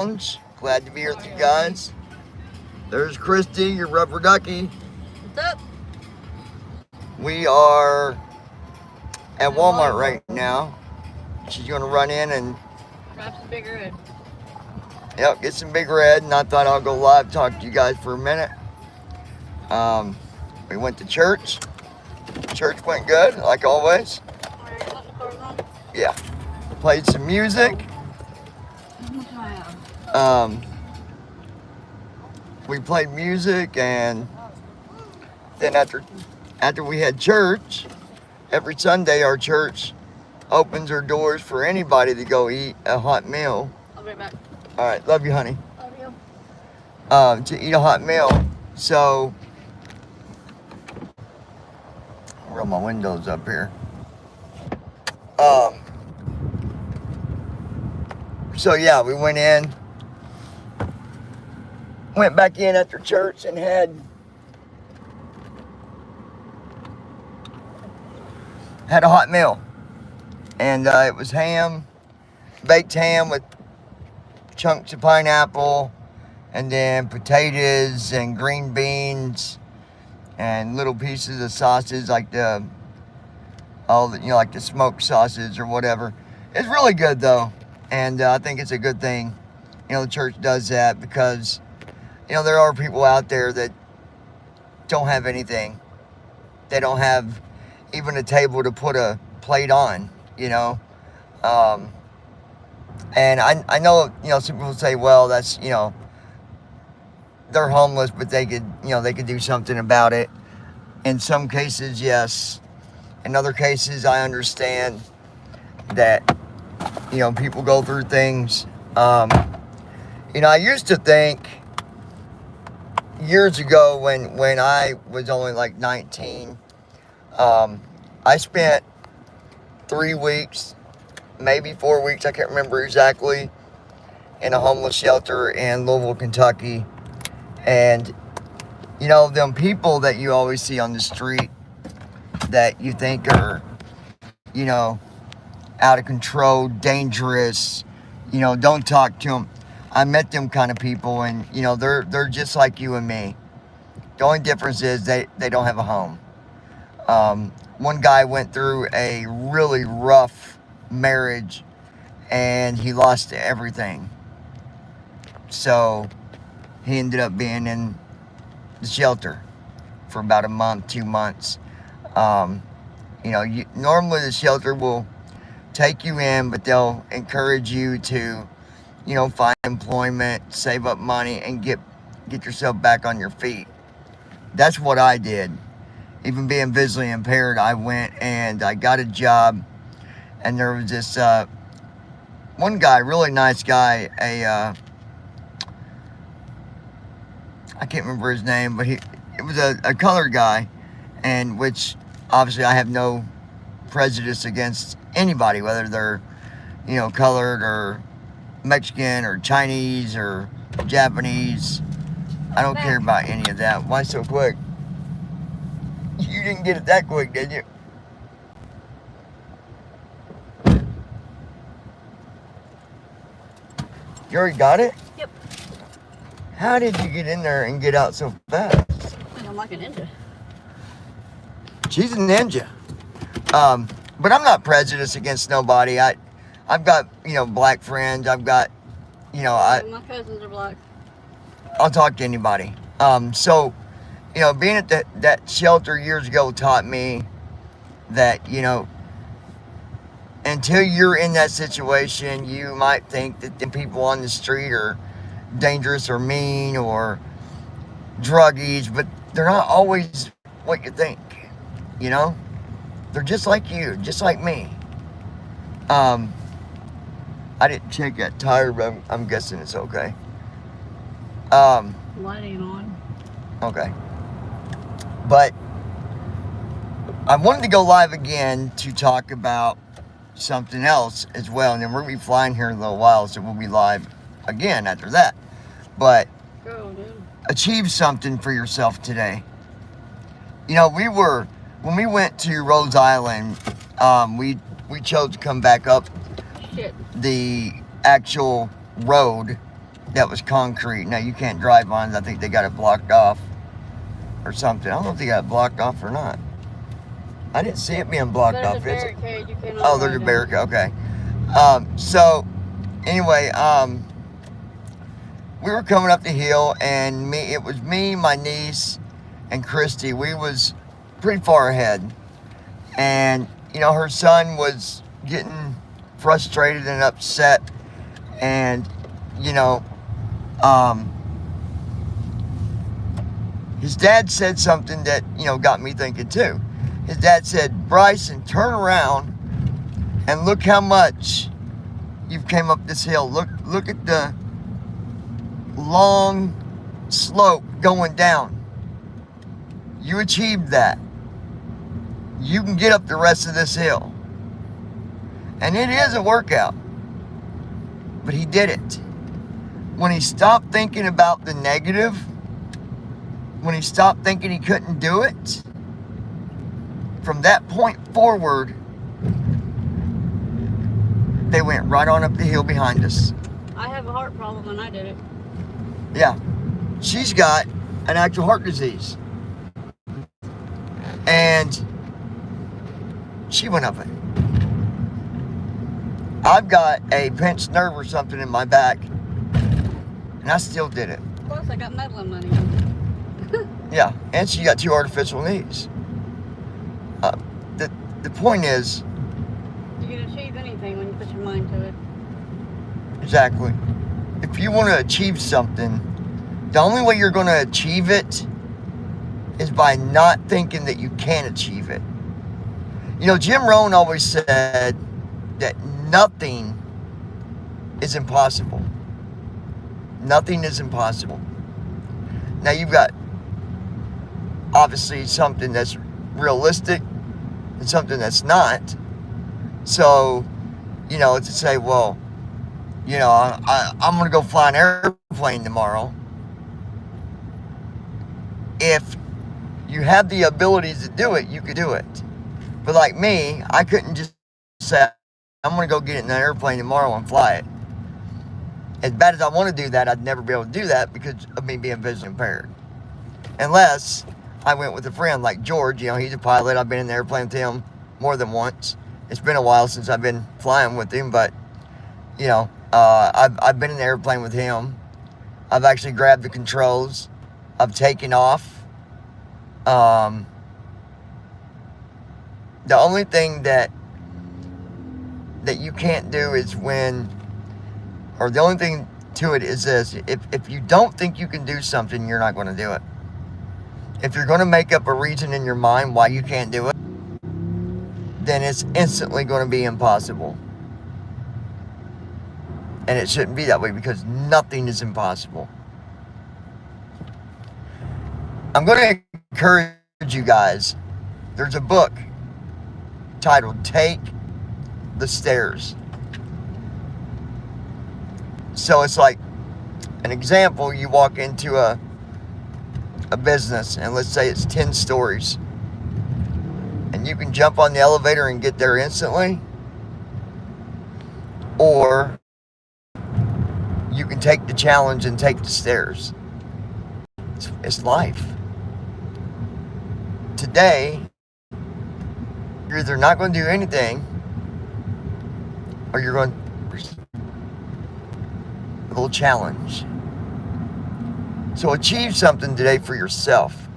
Lounge. Glad to be here with you guys. There's Christy, your rubber ducky. What's up? We are at Walmart right now. She's going to run in and grab some Big Red. Get some Big Red. And I thought I'll go live, talk to you guys for a minute. We went to church. Church went good, like always. Yeah. Played some music. We played music, and then after we had church, every Sunday our church opens their doors for anybody to go eat a hot meal. I'll be right back. All right, love you, honey. Love you. To eat a hot meal. So, roll my windows up here. So yeah, we went back in after church and had a hot meal. And it was baked ham with chunks of pineapple, and then potatoes and green beans and little pieces of sausage, like the smoked sausage or whatever. It's really good though, and I think it's a good thing. The church does that because there are people out there that don't have anything. They don't have even a table to put a plate on. And I know some people say, well, that's they're homeless, but they could do something about it. In some cases, yes. In other cases, I understand that people go through things. I used to think years ago when I was only like 19, I spent 3 weeks, maybe 4 weeks, I can't remember exactly, in a homeless shelter in Louisville, Kentucky. And them people that you always see on the street that you think are out of control, dangerous, don't talk to them. I met them kind of people, and they're just like you and me. The only difference is they don't have a home. One guy went through a really rough marriage, and he lost everything. So he ended up being in the shelter for about a month, 2 months. Normally the shelter will take you in, but they'll encourage you to find employment, save up money, and get yourself back on your feet. That's what I did. Even being visually impaired, I went and I got a job, and there was this one guy, really nice guy, I can't remember his name, but it was a colored guy, and which obviously I have no prejudice against anybody, whether they're colored or Mexican or Chinese or Japanese. I don't care about any of that. Why so quick? You didn't get it that quick, did you? You already got it? Yep. How did you get in there and get out so fast? I'm like a ninja. She's a ninja. But I'm not prejudiced against nobody. I've got, black friends. I've got, my cousins are black. I'll talk to anybody. So, being at that shelter years ago taught me that, until you're in that situation, you might think that the people on the street are dangerous or mean or druggies, but they're not always what you think, They're just like you, just like me. I didn't check that tire, but I'm guessing it's okay. Lighting on. Okay. But I wanted to go live again to talk about something else as well. And then we're going to be flying here in a little while, so we'll be live again after that. But Go, dude. achieve something for yourself today. When we went to Rose Island, we chose to come back up Shit. the actual road that was concrete. Now you can't drive on it. I think they got it blocked off or something. I don't know if they got it blocked off or not. I didn't see it being blocked There's off. a Is it? barricade. You cannot Oh, there's a ride barricade. Okay. So anyway, we were coming up the hill, and it was me, my niece, and Christy. We was pretty far ahead, and her son was getting frustrated and upset, and his dad said something that got me thinking too. His dad said, "Bryson, turn around and look how much you've came up this hill. Look at the long slope going down. You achieved that. You can get up the rest of this hill." And it is a workout, but he did it. When he stopped thinking about the negative, when he stopped thinking he couldn't do it, from that point forward, they went right on up the hill behind us. I have a heart problem and I did it. Yeah. She's got an actual heart disease. And she went up it. I've got a pinched nerve or something in my back, and I still did it. Plus, I got metal in my knee. Yeah, and she got 2 artificial knees. The point is, You can achieve anything when you put your mind to it. exactly, if you want to achieve something, the only way you're going to achieve it is by not thinking that you can achieve it. Jim Rohn always said that nothing is impossible. Nothing is impossible. Now you've got obviously something that's realistic and something that's not. So, to say, well, I'm going to go fly an airplane tomorrow. If you have the abilities to do it, you could do it. But like me, I couldn't just say, I'm going to go get in an airplane tomorrow and fly it. As bad as I want to do that, I'd never be able to do that because of me being visually impaired. Unless I went with a friend like George. He's a pilot. I've been in the airplane with him more than once. It's been a while since I've been flying with him, but, I've been in the airplane with him. I've actually grabbed the controls. I've taken off. The only thing that you can't do is the only thing to it is this: if you don't think you can do something, you're not going to do it. If you're going to make up a reason in your mind why you can't do it, then it's instantly going to be impossible. And it shouldn't be that way because nothing is impossible. I'm going to encourage you guys. There's a book titled Take the Stairs. So it's like an example. You walk into a business, and let's say it's 10 stories, and you can jump on the elevator and get there instantly, or you can take the challenge and take the stairs. It's life. Today, you're either not going to do anything, or you're going to a little challenge. So achieve something today for yourself.